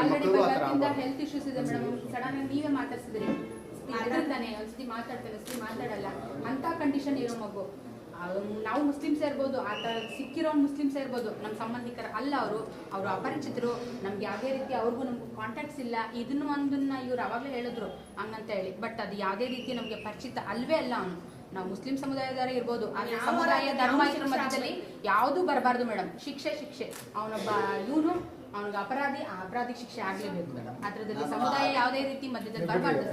Already ಬರ್ತಿಂದ health issues ಇದೆ madam. Sudden ಆಗಿ ನೀವೇ ಮಾತಾಡ್ಸಿದ್ರಿ, ಮಾತಾಡ್ತಾನೆ ಒಂದ್ಸತಿ ಮಾತಾಡ್ತಾನೆ, ಒಂದ್ಸತಿ ಮಾತಾಡಲ್ಲ ಅಂತ ಕಂಡೀಷನ್ ಇರೋ ಮಗು. ನಾವು ಮುಸ್ಲಿಮ್ಸ್ ಇರ್ಬೋದು, ಆ ಥರ ಸಿಕ್ಕಿರೋ ಮುಸ್ಲಿಮ್ಸ್ ಇರ್ಬೋದು, ನಮ್ಮ ಸಂಬಂಧಿಕರ ಅಲ್ಲ ಅವರು ಅಪರಿಚಿತರು, ನಮ್ಗೆ ಯಾವುದೇ ರೀತಿ ಅವ್ರಿಗೂ ನಮ್ಗೆ ಕಾಂಟ್ಯಾಕ್ಟ್ಸ್ ಇಲ್ಲ. ಒಂದನ್ನ ಇವ್ರು ಅವಾಗಲೇ ಹೇಳಿದ್ರು ಹಂಗಂತ ಹೇಳಿ, ಬಟ್ ಅದು ಯಾವುದೇ ರೀತಿ ನಮಗೆ ಪರಿಚಿತ ಅಲ್ವೇ ಅಲ್ಲ. ನಾವು ಮುಸ್ಲಿಂ ಸಮುದಾಯದವರೇ ಇರ್ಬೋದು, ಆದರೆ ಸಮುದಾಯ ಧರ್ಮ ಇದ್ರ ಮಧ್ಯದಲ್ಲಿ ಯಾವುದೂ ಬರಬಾರ್ದು ಮೇಡಮ್. ಶಿಕ್ಷೆ ಅವನೊಬ್ಬ ಅವನಿಗೆ ಅಪರಾಧಿಗೆ ಶಿಕ್ಷೆ ಆಗಲೇಬೇಕು ಮೇಡಮ್. ಅದರಲ್ಲಿ ಸಮುದಾಯ ಯಾವುದೇ ರೀತಿ ಮಧ್ಯದಲ್ಲಿ ಬರಬಾರ್ದು.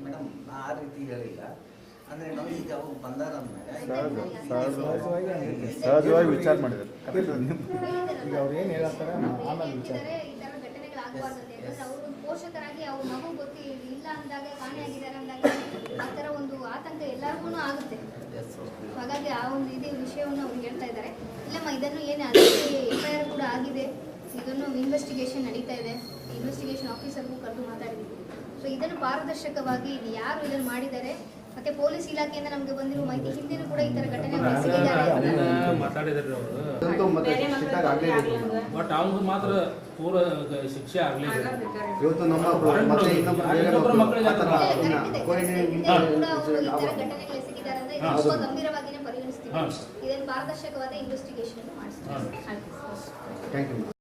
ಮೇಡಮ್ ಆ ರೀತಿ ಹೇಳಿಲ್ಲ. ಅಂದ್ರೆ ನಾವು ಈಗ ಅವು ಬಂದಾರ ಸಹಜವಾಗಿ ವಿಚಾರ ಮಾಡಿದ್ದಾರೆ. ಈಗ ಅವ್ರು ಏನು ಹೇಳ್ತಾರೆ ಆಮೇಲೆ ವಿಚಾರ ಅವರು ಪೋಷಕರಾಗಿ ಅವ್ರ ಮಗು ಗೊತ್ತಿ ಇಲ್ಲ ಅಂದಾಗ ಕಾಣೆಯಾಗಿದ್ದಾರೆ ಅಂದಾಗ ಆ ಥರ ಒಂದು ಆತಂಕ ಎಲ್ಲರಿಗೂ ಆಗುತ್ತೆ. ಹಾಗಾಗಿ ಆ ಒಂದು ಇದೇ ವಿಷಯವನ್ನು ಅವ್ರು ಹೇಳ್ತಾ ಇದ್ದಾರೆ. ಇಲ್ಲಮ್ಮ ಇದನ್ನು ಏನು FIR ಕೂಡ ಆಗಿದೆ, ಇದನ್ನು ಇನ್ವೆಸ್ಟಿಗೇಷನ್ ನಡೀತಾ ಇದೆ, ಇನ್ವೆಸ್ಟಿಗೇಷನ್ ಆಫೀಸರ್ಗೂ ಕರೆದು ಮಾತಾಡಿದ್ದೀವಿ. ಸೊ ಇದನ್ನು ಪಾರದರ್ಶಕವಾಗಿ ಯಾರು ಇದನ್ನು ಮಾಡಿದ್ದಾರೆ, ಮತ್ತೆ ಪೊಲೀಸ್ ಇಲಾಖೆಯಿಂದ ನಮಗೆ ಬಂದಿರೋ ಮಾಹಿತಿ ಹಿಂದಿನೂ ಕೂಡ ಈ ತರ ಘಟನೆ ಮಾತಾಡಿದಾರೆ ಬಟ್ ಅವ್ನಿಗೆ ಮಾತ್ರ ಪೂರ ಶಿಕ್ಷೆ ಆಗಲಿಲ್ಲ. ಇವತ್ತು ನಮ್ಮ ಗಂಭೀರವಾಗಿನೇ ಪರಿಗಣಿಸ್ತೀವಿ. ಇದನ್ನು ಪಾರದರ್ಶಕವಾದ ಇನ್ವೆಸ್ಟಿಗೇಷನ್ ಮಾಡಿಸ್ತೀವಿ.